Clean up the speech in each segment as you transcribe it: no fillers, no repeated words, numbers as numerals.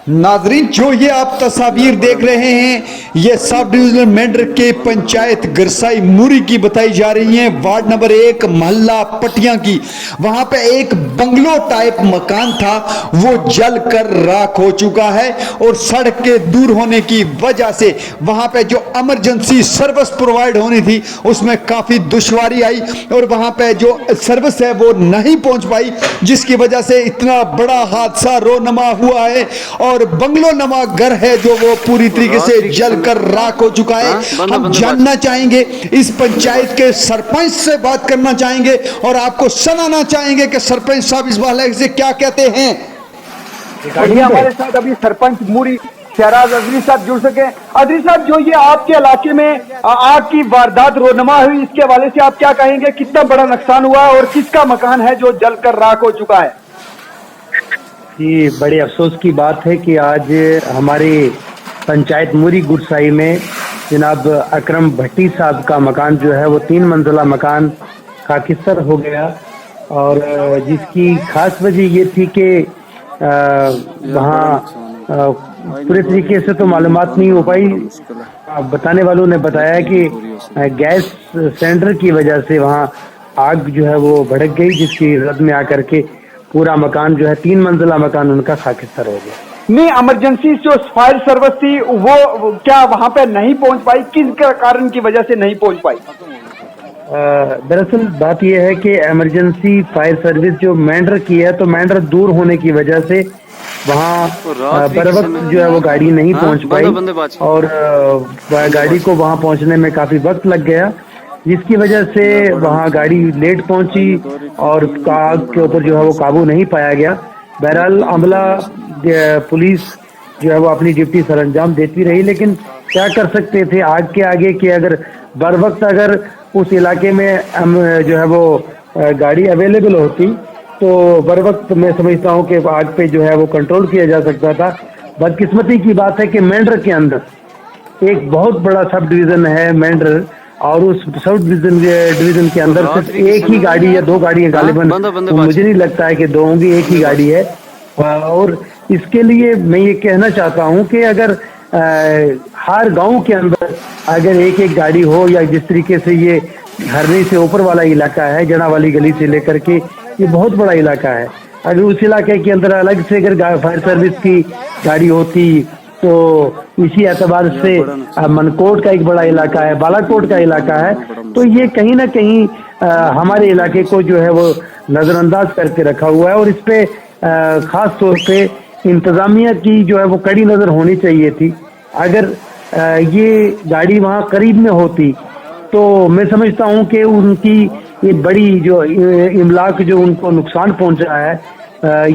नाजरीन, जो ये आप तस्वीर देख रहे हैं, ये सब डिविजनल मेंढर के पंचायत गरसाई मूरी की बताई जा रही है। वार्ड नंबर 1 मोहल्ला पटिया की। वहां पे एक बंगलो टाइप मकान था, वो जल कर राख हो चुका है और सड़क के दूर होने की वजह से वहां पे जो इमरजेंसी सर्विस प्रोवाइड होनी थी उसमें काफी दुश्वारी आई और वहां पे जो सर्विस है वो नहीं पहुंच पाई, जिसकी वजह से इतना बड़ा हादसा रोनमा हुआ है और बंगलो नमा घर है जो वो पूरी तरीके से जलकर राख हो चुका है। हम जानना चाहेंगे, इस पंचायत के सरपंच से बात करना चाहेंगे और आपको सुनाना चाहेंगे कि सरपंच साहब इस वाले से क्या कहते हैं। हमारे साथ अभी सरपंच मूरी शहराज अजरी साहब जुड़ सके। अजरी साहब, जो ये आपके इलाके में आग की वारदात रोनमा हुई, इसके हवाले से आप क्या कहेंगे? कितना बड़ा नुकसान हुआ और किसका मकान है जो जलकर राख हो चुका है? ये बड़े अफसोस की बात है कि आज हमारे पंचायत मूरी गुरसाई में जनाब अकरम भट्टी साहब का मकान जो है वो 3 मंजिला मकान खाकिस्तर हो गया और जिसकी खास वजह ये थी कि वहाँ पूरे तरीके से तो मालूमात नहीं हो पाई। बताने वालों ने बताया कि गैस सिलेंडर की वजह से वहाँ आग जो है वो भड़क गई, जिसकी रद में आकर के पूरा मकान जो है 3 मंजिला मकान उनका खाकिस्तर हो गया। नहीं, इमरजेंसी जो फायर सर्विस थी वो क्या वहां पे नहीं पहुंच पाई? किस कारण की वजह से नहीं पहुंच पाई? दरअसल बात यह है कि इमरजेंसी फायर सर्विस जो मेंढर की है, तो मेंढर दूर होने की वजह से वहाँ बर वक्त जो है वो गाड़ी नहीं पहुंच पाई और गाड़ी को वहाँ पहुँचने में काफी वक्त लग गया, जिसकी वजह से वहाँ गाड़ी लेट पहुंची और आग के ऊपर जो है वो काबू नहीं पाया गया। बहरहाल अमला पुलिस जो है वो अपनी ड्यूटी सरअंजाम देती रही, लेकिन क्या कर सकते थे आग के आगे कि अगर बर वक्त अगर उस इलाके में जो है वो गाड़ी अवेलेबल होती तो बर वक्त मैं समझता हूँ कि आग पे जो है वो कंट्रोल किया जा सकता था। बदकिस्मती की बात है कि मेंढर के अंदर एक बहुत बड़ा सब डिवीज़न है मेंढर, और उस सब डिवीजन के अंदर सिर्फ एक ही गाड़ी या 2 गाड़ियां गालिबन, तो मुझे नहीं लगता है कि 2 होंगी, एक ही गाड़ी है। और इसके लिए मैं ये कहना चाहता हूँ कि अगर हर गांव के अंदर अगर एक गाड़ी हो, या जिस तरीके से ये हरनी से ऊपर वाला इलाका है, जड़ा वाली गली से लेकर के ये बहुत बड़ा इलाका है, अगर उस इलाके के अंदर अलग से अगर फायर सर्विस की गाड़ी होती तो इसी एतबार से मनकोट का एक बड़ा इलाका है, बालाकोट का इलाका है, तो ये कहीं ना कहीं हमारे इलाके को जो है वो नज़रअंदाज करके रखा हुआ है और इस पे ख़ास तौर पे इंतज़ामिया की जो है वो कड़ी नज़र होनी चाहिए थी। अगर ये गाड़ी वहाँ करीब में होती तो मैं समझता हूँ कि उनकी ये बड़ी जो इमलाक जो उनको नुकसान पहुँचा है,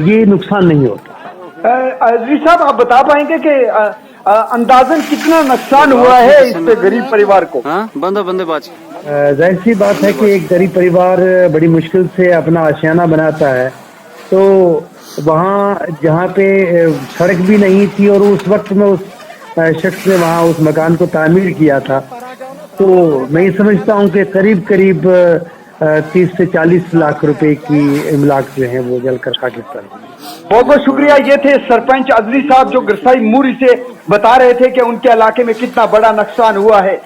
ये नुकसान नहीं होता। अजरी साहब, आप बता पाएंगे कि अंदाजन कितना नुकसान हुआ है इस पे गरीब परिवार को? जाहिर सी बात है कि एक गरीब परिवार बड़ी मुश्किल से अपना आशियाना बनाता है, तो वहाँ जहाँ पे सड़क भी नहीं थी और उस वक्त में उस शख्स ने वहाँ उस मकान को तामीर किया था, तो मैं ये समझता हूँ कि करीब करीब 30 से 40 लाख रुपए की इमलाक जो है वो जलकर खाकिस्तान। बहुत बहुत शुक्रिया। ये थे सरपंच अजरी साहब जो गरसाई मूरी से बता रहे थे कि उनके इलाके में कितना बड़ा नुकसान हुआ है।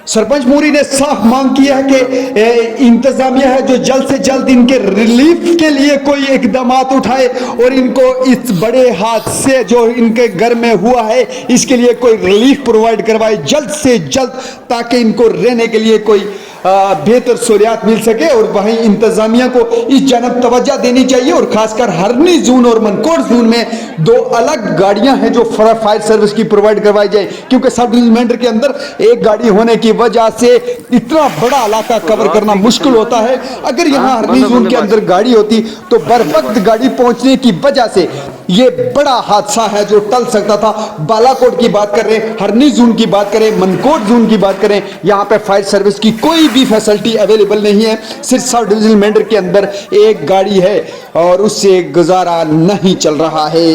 सरपंच मूरी ने साफ मांग किया है कि इंतजामिया है जो जल्द से जल्द इनके रिलीफ के लिए कोई इकदाम उठाए और इनको इस बड़े हादसे जो इनके घर में हुआ है इसके लिए कोई रिलीफ प्रोवाइड करवाए जल्द से जल्द, ताकि इनको रहने के लिए कोई बेहतर सहूलियात मिल सके। और वहीं इंतजामिया को इस जानब तवज्जो देनी चाहिए और खासकर हरनी जोन और मनकोट जोन में 2 अलग गाड़ियां हैं जो फायर सर्विस की प्रोवाइड करवाई जाए, क्योंकि सब डिवीजन मेंढर के अंदर एक गाड़ी होने की वजह से इतना बड़ा इलाका कवर करना मुश्किल होता है। अगर यहाँ हरनी जोन के अंदर गाड़ी होती तो बर वक्त गाड़ी पहुंचने की वजह से ये बड़ा हादसा है जो टल सकता था। बालाकोट की बात कर रहे हैं, हरनी जोन की बात करें, मनकोट जोन की बात करें, यहाँ पे फायर सर्विस की कोई भी फैसिलिटी अवेलेबल नहीं है। सिर्फ सब डिवीजन मेंढर के अंदर एक गाड़ी है और उससे गुजारा नहीं चल रहा है।